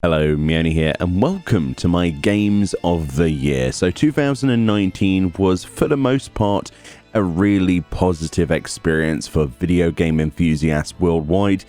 Hello, Meoni here, and welcome to my Games of the Year. So 2019 was, for the most part, a really positive experience for video game enthusiasts worldwide,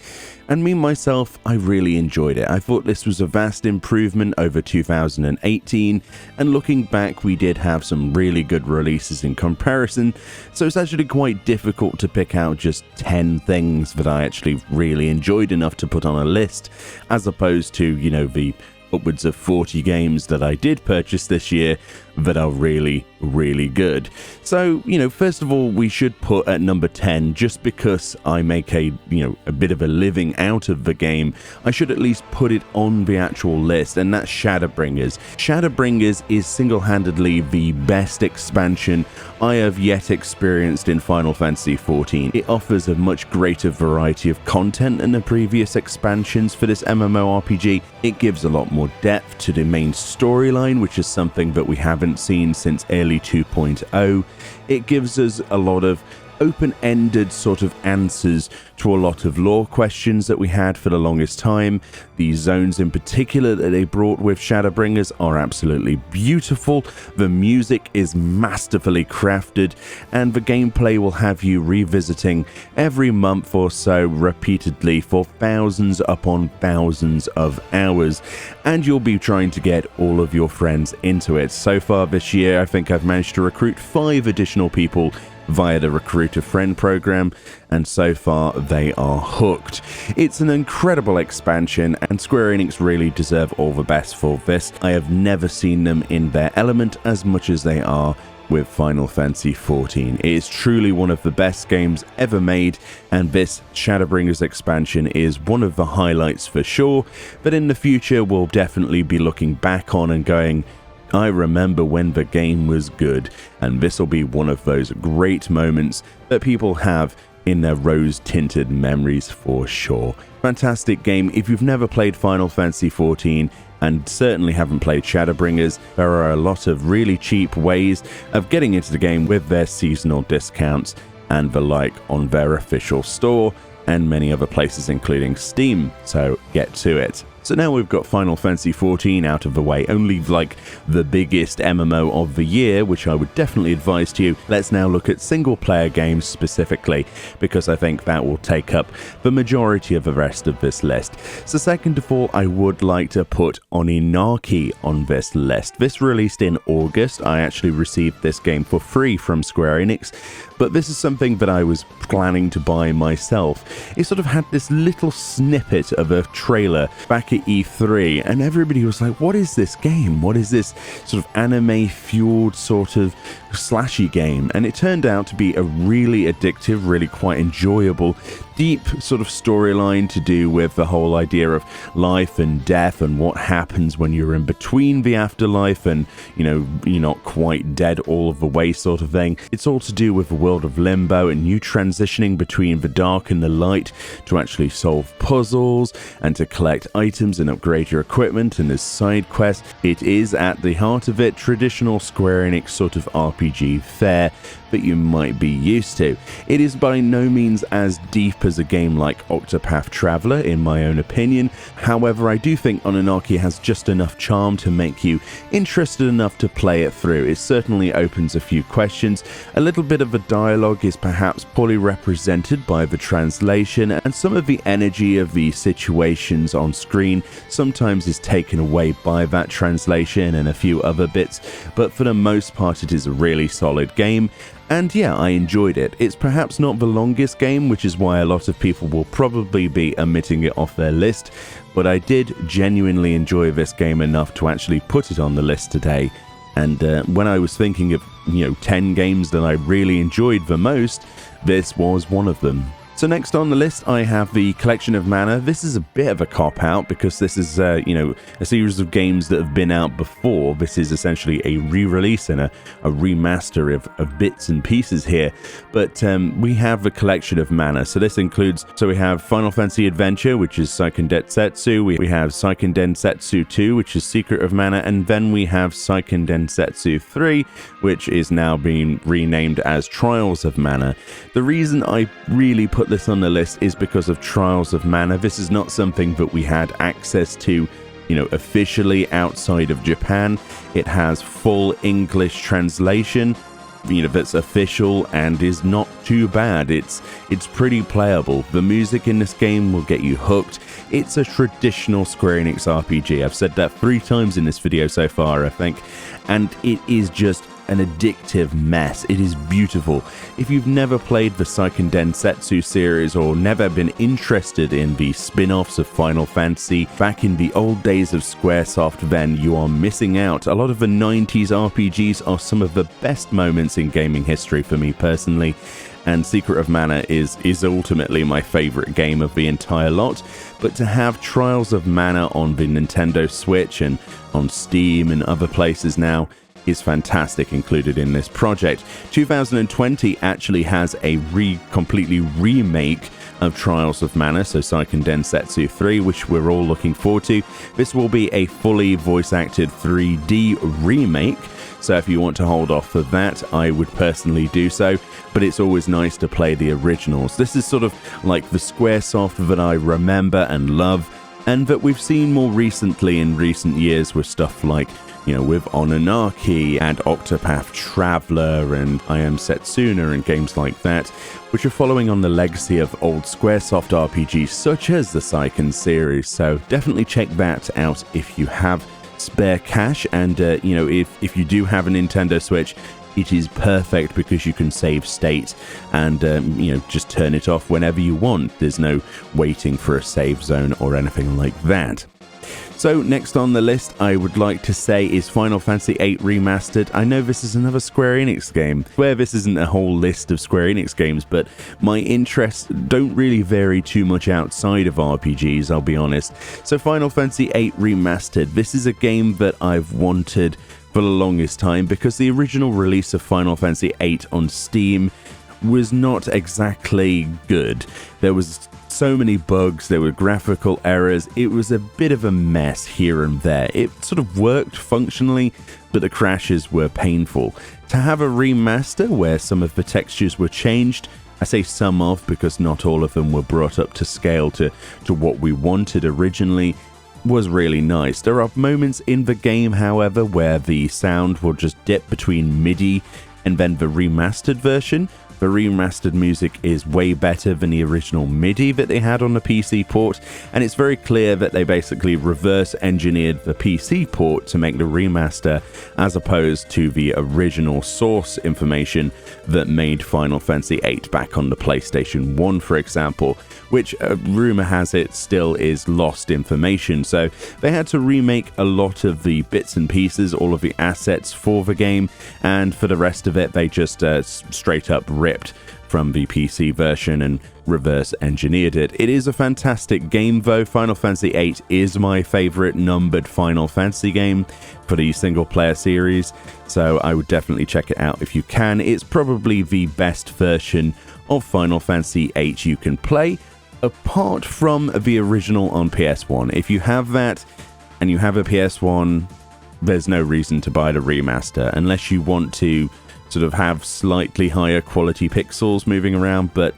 and me myself, I really enjoyed it. I thought this was a vast improvement over 2018, and looking back, we did have some really good releases in comparison, so it's actually quite difficult to pick out just 10 things that I actually really enjoyed enough to put on a list, as opposed to, the upwards of 40 games that I did purchase this year that are really, really good. So, first of all, we should put at number 10, just because I make a bit of a living out of the game, I should at least put it on the actual list, and that's Shadowbringers. Shadowbringers is single-handedly the best expansion I have yet experienced in Final Fantasy XIV. It offers a much greater variety of content than the previous expansions for this MMORPG. It gives a lot more depth to the main storyline, which is something that we haven't seen since early 2.0. It gives us a lot of open-ended sort of answers to a lot of lore questions that we had for the longest time. The zones in particular that they brought with Shadowbringers are absolutely beautiful. The music is masterfully crafted, and the gameplay will have you revisiting every month or so repeatedly for thousands upon thousands of hours, and you'll be trying to get all of your friends into it. So far this year, I think I've managed to recruit 5 additional people via the Recruit a Friend program, and so far they are hooked. It's an incredible expansion, and Square Enix really deserve all the best for this. I have never seen them in their element as much as they are with Final Fantasy XIV. It is truly one of the best games ever made, and this Shadowbringers expansion is one of the highlights for sure, but in the future we'll definitely be looking back on and going, I remember when the game was good, and this will be one of those great moments that people have in their rose-tinted memories for sure. Fantastic game. If you've never played Final Fantasy XIV and certainly haven't played Shadowbringers, there are a lot of really cheap ways of getting into the game with their seasonal discounts and the like on their official store and many other places including Steam, so get to it. So now we've got Final Fantasy XIV out of the way, only like the biggest MMO of the year, which I would definitely advise to you. Let's now look at single player games specifically, because I think that will take up the majority of the rest of this list. So second of all, I would like to put Oninaki on this list. This released in August. I actually received this game for free from Square Enix, but this is something that I was planning to buy myself. It sort of had this little snippet of a trailer back at E3, and everybody was like, what is this game? What is this sort of anime-fueled sort of slashy game? And it turned out to be a really addictive, really quite enjoyable, deep sort of storyline to do with the whole idea of life and death and what happens when you're in between the afterlife and, you're not quite dead all of the way sort of thing. It's all to do with the world of Limbo and you transitioning between the dark and the light to actually solve puzzles and to collect items and upgrade your equipment, and there's side quests. It is, at the heart of it, traditional Square Enix sort of RPG fare that you might be used to. It is by no means as deep as a game like Octopath Traveler, in my own opinion. However, I do think Oninaki has just enough charm to make you interested enough to play it through. It certainly opens a few questions. A little bit of the dialogue is perhaps poorly represented by the translation, and some of the energy of the situations on screen sometimes is taken away by that translation and a few other bits, but for the most part it is a really solid game. And yeah, I enjoyed it. It's perhaps not the longest game, which is why a lot of people will probably be omitting it off their list, but I did genuinely enjoy this game enough to actually put it on the list today. And when I was thinking of, 10 games that I really enjoyed the most, this was one of them. So next on the list, I have the Collection of Mana. This is a bit of a cop-out because this is, a series of games that have been out before. This is essentially a re-release and a remaster of bits and pieces here. But we have the Collection of Mana. So this includes, we have Final Fantasy Adventure, which is Seiken Densetsu. We have Seiken Densetsu 2, which is Secret of Mana. And then we have Seiken Densetsu 3, which is now being renamed as Trials of Mana. The reason I really put this on the list is because of Trials of Mana. This is not something that we had access to officially outside of Japan. It has full English translation, that's official and is not too bad. It's pretty playable. The music in this game will get you hooked. It's a traditional Square Enix RPG. I've said that 3 times in this video so far, I think, and it is just an addictive mess. It is beautiful. If you've never played the Seiken Densetsu series or never been interested in the spin-offs of Final Fantasy back in the old days of Squaresoft, then you are missing out. A lot of the 90s RPGs are some of the best moments in gaming history for me personally, and Secret of Mana is ultimately my favorite game of the entire lot. But to have Trials of Mana on the Nintendo Switch and on Steam and other places now is fantastic, included in this project. 2020 actually has a completely remake of Trials of Mana, so Seiken Densetsu 3, which we're all looking forward to. This will be a fully voice-acted 3D remake, so if you want to hold off for that, I would personally do so, but it's always nice to play the originals. This is sort of like the Squaresoft that I remember and love, and that we've seen more recently in recent years with stuff like, with Ononaki and Octopath Traveler and I Am Setsuna and games like that, which are following on the legacy of old Squaresoft RPGs such as the Seiken series. So definitely check that out if you have spare cash, and if you do have a Nintendo Switch, it is perfect because you can save state and just turn it off whenever you want. There's no waiting for a save zone or anything like that. So next on the list, I would like to say, is Final Fantasy VIII Remastered. I know this is another Square Enix game, where this isn't a whole list of Square Enix games, but my interests don't really vary too much outside of RPGs, I'll be honest. So Final Fantasy VIII Remastered, this is a game that I've wanted for the longest time, because the original release of Final Fantasy VIII on Steam was not exactly good. There was so many bugs, there were graphical errors, it was a bit of a mess here and there. It sort of worked functionally, but the crashes were painful. To have a remaster where some of the textures were changed, I say some of because not all of them were brought up to scale to what we wanted originally, was really nice. There are moments in the game, however, where the sound will just dip between MIDI and then the remastered version. The remastered music is way better than the original MIDI that they had on the PC port, and it's very clear that they basically reverse engineered the PC port to make the remaster, as opposed to the original source information that made Final Fantasy VIII back on the PlayStation 1, for example, which rumor has it still is lost information. So they had to remake a lot of the bits and pieces, all of the assets for the game, and for the rest of it they just straight up ripped from the PC version and reverse engineered it. It is a fantastic game though. Final Fantasy VIII is my favorite numbered Final Fantasy game for the single player series, so I would definitely check it out if you can. It's probably the best version of Final Fantasy VIII you can play, apart from the original on PS1. If you have that and you have a PS1, there's no reason to buy the remaster unless you want to sort of have slightly higher quality pixels moving around, but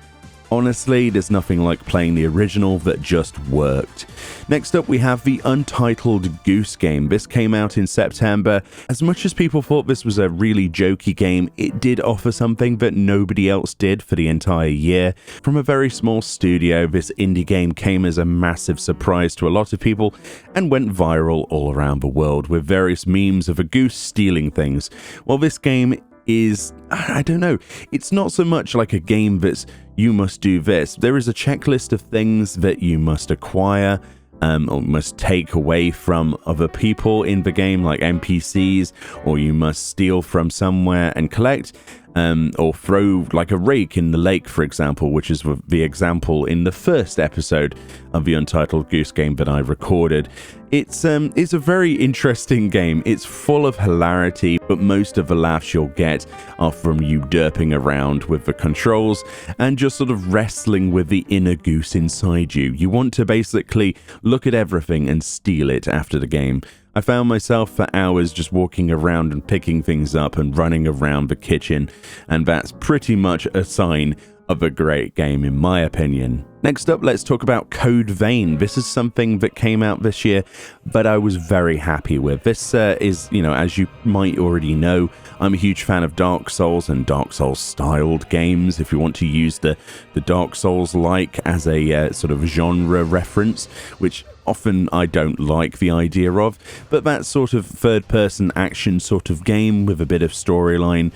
honestly, there's nothing like playing the original that just worked. Next up, we have the Untitled Goose game. This came out in September. As much as people thought this was a really jokey game, it did offer something that nobody else did for the entire year. From a very small studio, this indie game came as a massive surprise to a lot of people and went viral all around the world with various memes of a goose stealing things. Well, this game is, I don't know, it's not so much like a game that's you must do this. There is a checklist of things that you must acquire or must take away from other people in the game, like NPCs, or you must steal from somewhere and collect, or throw like a rake in the lake, for example, which is the example in the first episode of the Untitled Goose game that I recorded. It's a very interesting game. It's full of hilarity, but most of the laughs you'll get are from you derping around with the controls and just sort of wrestling with the inner goose inside you. You want to basically look at everything and steal it after the game. I found myself for hours just walking around and picking things up and running around the kitchen, and that's pretty much a sign of a great game in my opinion. Next up, let's talk about Code Vein. This is something that came out this year, but I was very happy with. This is, as you might already know, I'm a huge fan of Dark Souls and Dark Souls styled games. If you want to use the Dark Souls like as a sort of genre reference, which often I don't like the idea of, but that sort of third-person action sort of game with a bit of storyline.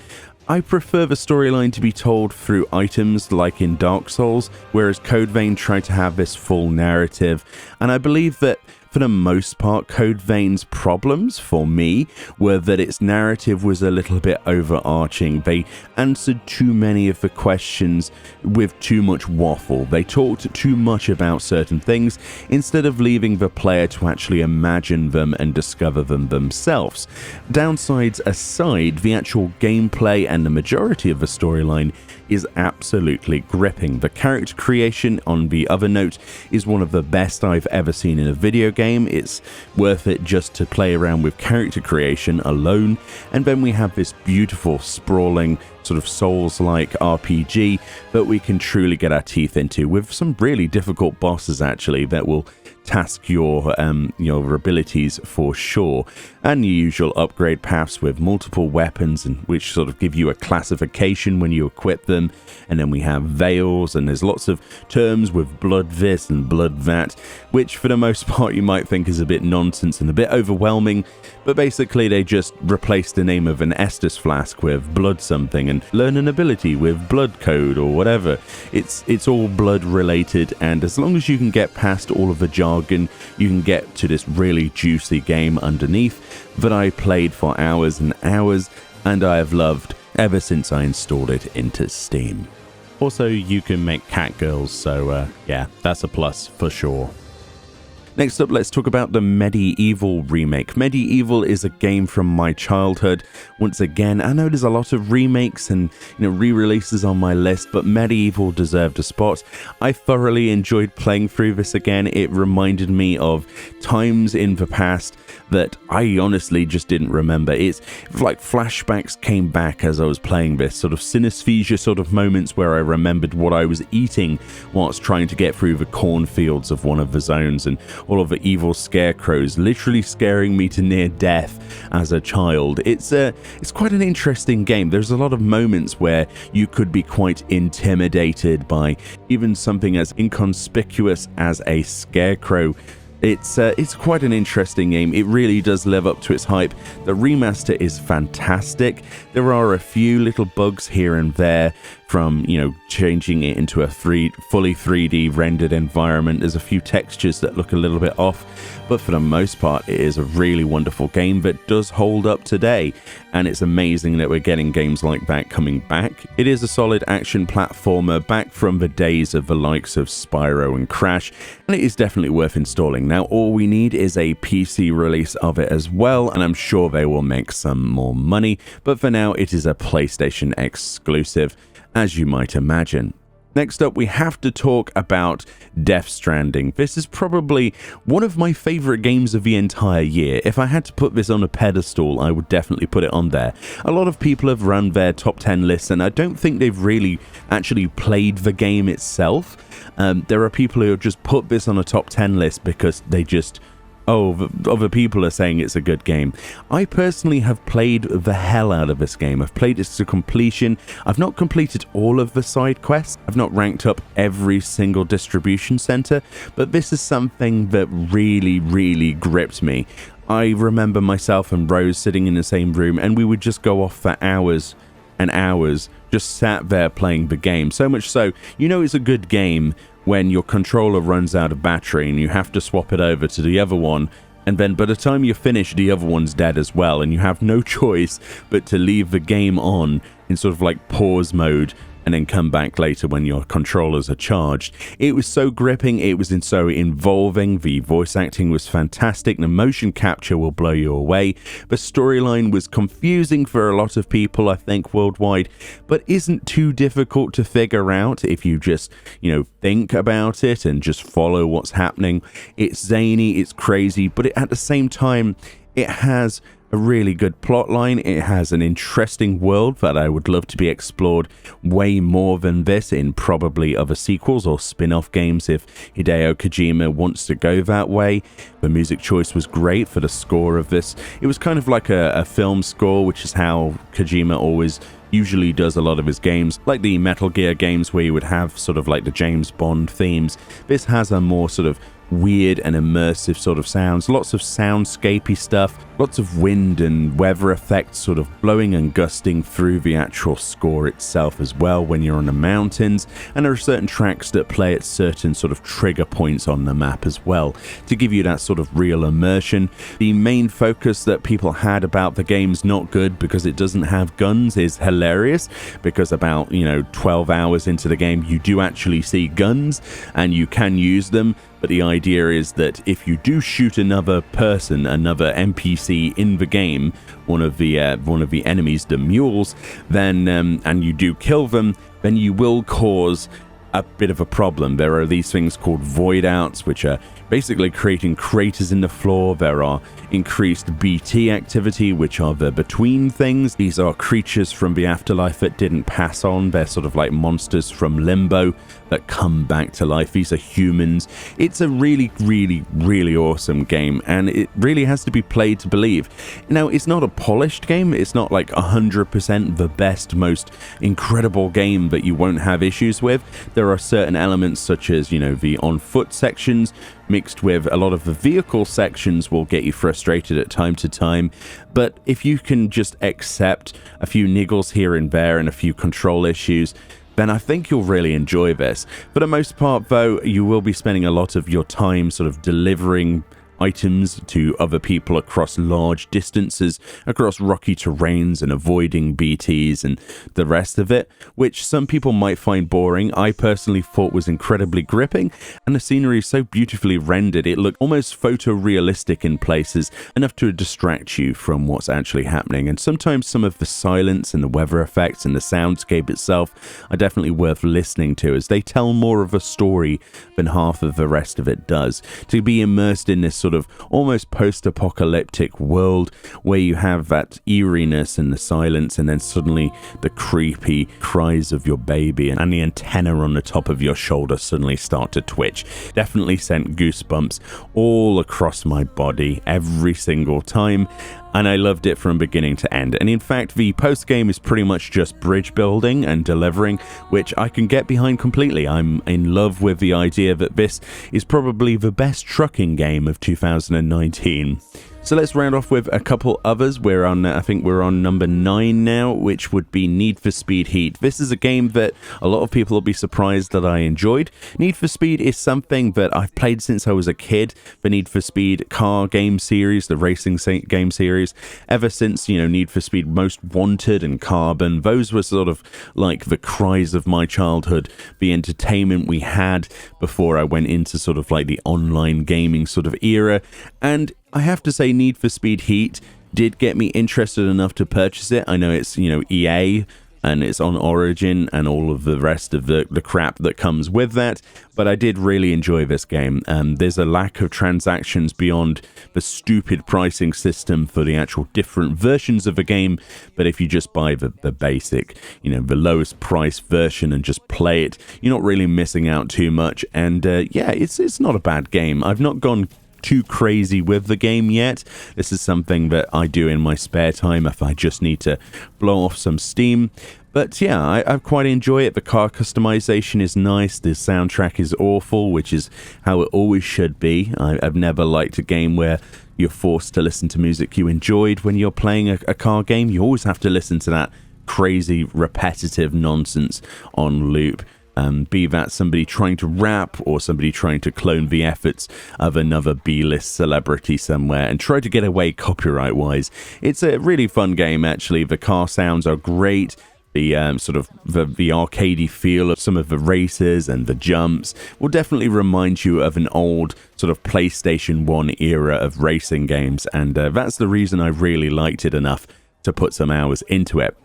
I prefer the storyline to be told through items like in Dark Souls, whereas Code Vein tried to have this full narrative, and I believe that for the most part, Code Vein's problems for me were that its narrative was a little bit overarching. They answered too many of the questions with too much waffle. They talked too much about certain things instead of leaving the player to actually imagine them and discover them themselves. Downsides aside, the actual gameplay and the majority of the storyline is absolutely gripping. The character creation, on the other note, is one of the best I've ever seen in a video game. It's worth it just to play around with character creation alone. And then we have this beautiful, sprawling, sort of Souls-like RPG that we can truly get our teeth into with some really difficult bosses, actually, that will task your abilities for sure, and your usual upgrade paths with multiple weapons, and which sort of give you a classification when you equip them. And then we have veils, and there's lots of terms with blood this and blood that, which for the most part you might think is a bit nonsense and a bit overwhelming, but basically they just replace the name of an Estus flask with blood something and learn an ability with blood code or whatever. It's all blood related, and as long as you can get past all of the jargon, you can get to this really juicy game underneath that I played for hours and hours, and I have loved ever since I installed it into Steam. Also, you can make cat girls, so yeah, that's a plus for sure. Next up, let's talk about the MediEvil remake. MediEvil is a game from my childhood. Once again, I know there's a lot of remakes and re-releases on my list, but MediEvil deserved a spot. I thoroughly enjoyed playing through this again. It reminded me of times in the past that I honestly just didn't remember. It's like flashbacks came back as I was playing this, sort of synesthesia sort of moments where I remembered what I was eating whilst trying to get through the cornfields of one of the zones, and all of the evil scarecrows literally scaring me to near death as a child. It's quite an interesting game. There's a lot of moments where you could be quite intimidated by even something as inconspicuous as a scarecrow. It's quite an interesting game. It really does live up to its hype. The remaster is fantastic. There are a few little bugs here and there from, changing it into a fully 3D rendered environment. There's a few textures that look a little bit off, but for the most part, it is a really wonderful game that does hold up today, and it's amazing that we're getting games like that coming back. It is a solid action platformer back from the days of the likes of Spyro and Crash, and it is definitely worth installing. Now, all we need is a PC release of it as well, and I'm sure they will make some more money, but for now, it is a PlayStation exclusive, as you might imagine. Next up, we have to talk about Death Stranding. This is probably one of my favorite games of the entire year. If I had to put this on a pedestal, I would definitely put it on there. A lot of people have run their top 10 lists, and I don't think they've really actually played the game itself. There are people who have just put this on a top 10 list because they just... other people are saying it's a good game. I personally have played the hell out of this game. I've played it to completion. I've not completed all of the side quests. I've not ranked up every single distribution center, but this is something that really, really gripped me. I remember myself and Rose sitting in the same room, and we would just go off for hours and hours, just sat there playing the game. So much so, it's a good game when your controller runs out of battery and you have to swap it over to the other one, and then by the time you finish, the other one's dead as well, and you have no choice but to leave the game on in sort of like pause mode and then come back later when your controllers are charged. It was so gripping, it was so involving, the voice acting was fantastic, the motion capture will blow you away, the storyline was confusing for a lot of people, I think, worldwide, but isn't too difficult to figure out if you just, think about it and just follow what's happening. It's zany, it's crazy, but at the same time, it has a really good plot line. It has an interesting world that I would love to be explored way more than this in probably other sequels or spin-off games if Hideo Kojima wants to go that way. The music choice was great for the score of this. It was kind of like a film score, which is how Kojima always usually does a lot of his games, like the Metal Gear games where you would have sort of like the James Bond themes. This has a more sort of weird and immersive sort of sounds, lots of soundscapey stuff, lots of wind and weather effects sort of blowing and gusting through the actual score itself as well when you're on the mountains, and there are certain tracks that play at certain sort of trigger points on the map as well to give you that sort of real immersion. The main focus that people had about the game's not good because it doesn't have guns is hilarious, because about 12 hours into the game you do actually see guns and you can use them. But the idea is that if you do shoot another person, another NPC in the game, one of the enemies, the mules, then and you do kill them, then you will cause a bit of a problem. There are these things called void outs, which are basically creating craters in the floor. There are increased BT activity, which are the between things. These are creatures from the afterlife that didn't pass on. They're sort of like monsters from limbo that come back to life. These are humans. It's a really, really, really awesome game, and it really has to be played to believe. Now, it's not a polished game. It's not like 100% the best, most incredible game that you won't have issues with. There are certain elements such as, the on-foot sections mixed with a lot of the vehicle sections will get you frustrated at time to time. But if you can just accept a few niggles here and there and a few control issues, then I think you'll really enjoy this. For the most part, though, you will be spending a lot of your time sort of delivering items to other people across large distances, across rocky terrains, and avoiding BTs and the rest of it, which some people might find boring. I personally thought was incredibly gripping, and the scenery is so beautifully rendered. It looked almost photorealistic in places, enough to distract you from what's actually happening. And sometimes some of the silence and the weather effects and the soundscape itself are definitely worth listening to, as they tell more of a story than half of the rest of it does. To be immersed in this sort of almost post-apocalyptic world where you have that eeriness and the silence, and then suddenly the creepy cries of your baby and the antenna on the top of your shoulder suddenly start to twitch. Definitely sent goosebumps all across my body every single time, and I loved it from beginning to end. And in fact, the post-game is pretty much just bridge building and delivering, which I can get behind completely. I'm in love with the idea that this is probably the best trucking game of 2019. So let's round off with a couple others. I think we're on number 9 now, which would be Need for Speed Heat. This is a game that a lot of people will be surprised that I enjoyed. Need for Speed is something that I've played since I was a kid. The Need for Speed car game series, the racing game series, ever since, Need for Speed Most Wanted and Carbon. Those were sort of like the cries of my childhood, the entertainment we had before I went into sort of like the online gaming sort of era. And I have to say, Need for Speed Heat did get me interested enough to purchase it. I know it's, EA and it's on Origin and all of the rest of the crap that comes with that, but I did really enjoy this game. There's a lack of transactions beyond the stupid pricing system for the actual different versions of the game, but if you just buy the basic, the lowest price version and just play it, you're not really missing out too much. And it's not a bad game. I've not gone too crazy with the game yet. This is something that I do in my spare time if I just need to blow off some steam. But yeah, I quite enjoy it. The car customization is nice. The soundtrack is awful, which is how it always should be. I've never liked a game where you're forced to listen to music you enjoyed when you're playing a car game. You always have to listen to that crazy, repetitive nonsense on loop. Be that somebody trying to rap or somebody trying to clone the efforts of another B-list celebrity somewhere and try to get away copyright-wise. It's a really fun game, actually. The car sounds are great. The sort of the arcadey feel of some of the races and the jumps will definitely remind you of an old sort of PlayStation 1 era of racing games, and that's the reason I really liked it enough to put some hours into it.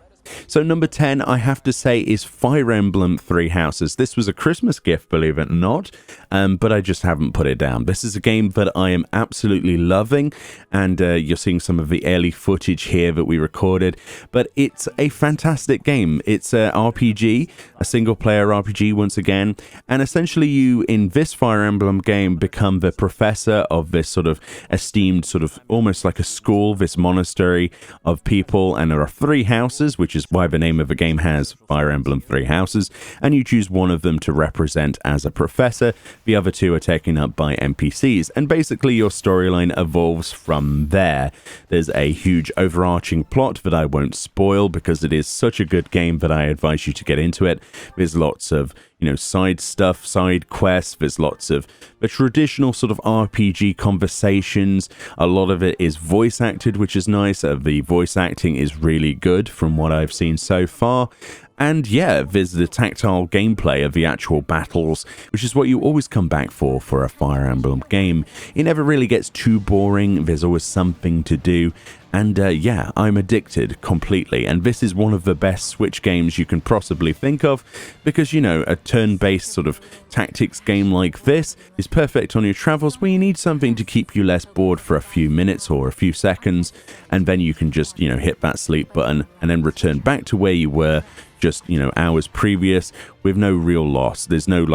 So number 10, I have to say, is Fire Emblem Three Houses. This was a Christmas gift, believe it or not, but I just haven't put it down. This is a game that I am absolutely loving, and you're seeing some of the early footage here that we recorded, but it's a fantastic game. It's a RPG, a single-player RPG once again, and essentially you, in this Fire Emblem game, become the professor of this sort of esteemed, sort of almost like a school, this monastery of people, and there are three houses, which is why the name of the game has Fire Emblem Three Houses, and you choose one of them to represent as a professor. The other two are taken up by NPCs, and basically your storyline evolves from there. There's a huge overarching plot that I won't spoil because it is such a good game that I advise you to get into it. There's lots of, side stuff, side quests. There's lots of the traditional sort of RPG conversations. A lot of it is voice acted, which is nice. The voice acting is really good from what I've seen so far. And yeah, there's the tactile gameplay of the actual battles, which is what you always come back for a Fire Emblem game. It never really gets too boring. There's always something to do. And yeah, I'm addicted completely. And this is one of the best Switch games you can possibly think of because, a turn-based sort of tactics game like this is perfect on your travels where you need something to keep you less bored for a few minutes or a few seconds. And then you can just, hit that sleep button and then return back to where you were just, hours previous with no real loss. There's no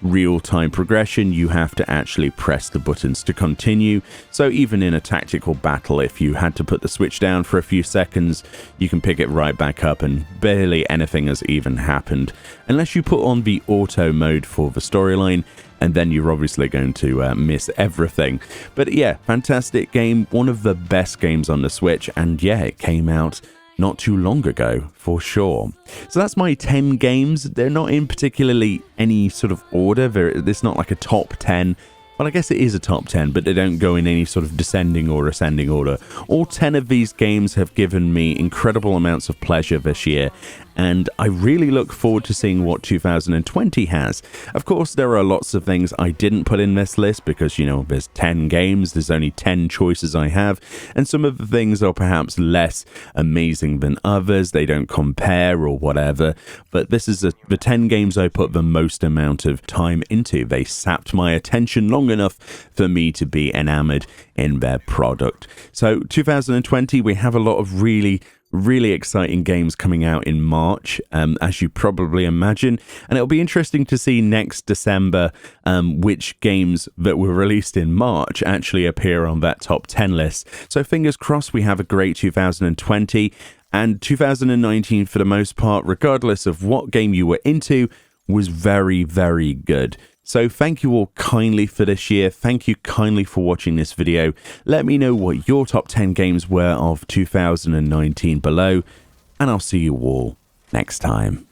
real-time progression. You have to actually press the buttons to continue. So even in a tactical battle, if you had to put the Switch down for a few seconds, you can pick it right back up and barely anything has even happened. Unless you put on the auto mode for the storyline, and then you're obviously going to miss everything. But yeah, fantastic game. One of the best games on the Switch. And yeah, it came out not too long ago, for sure. So that's my 10 games. They're not in particularly any sort of order. It's not like a top 10. Well, I guess it is a top 10, but they don't go in any sort of descending or ascending order. All 10 of these games have given me incredible amounts of pleasure this year, and I really look forward to seeing what 2020 has. Of course, there are lots of things I didn't put in this list because, there's 10 games, there's only 10 choices I have, and some of the things are perhaps less amazing than others, they don't compare or whatever, but this is the 10 games I put the most amount of time into. They sapped my attention long enough for me to be enamored in their product. So 2020, we have a lot of really exciting games coming out in March, as you probably imagine, and it'll be interesting to see next December which games that were released in March actually appear on that top 10 list. So fingers crossed we have a great 2020, and 2019 for the most part, regardless of what game you were into, was very, very good. So thank you all kindly for this year. Thank you kindly for watching this video. Let me know what your top 10 games were of 2019 below, and I'll see you all next time.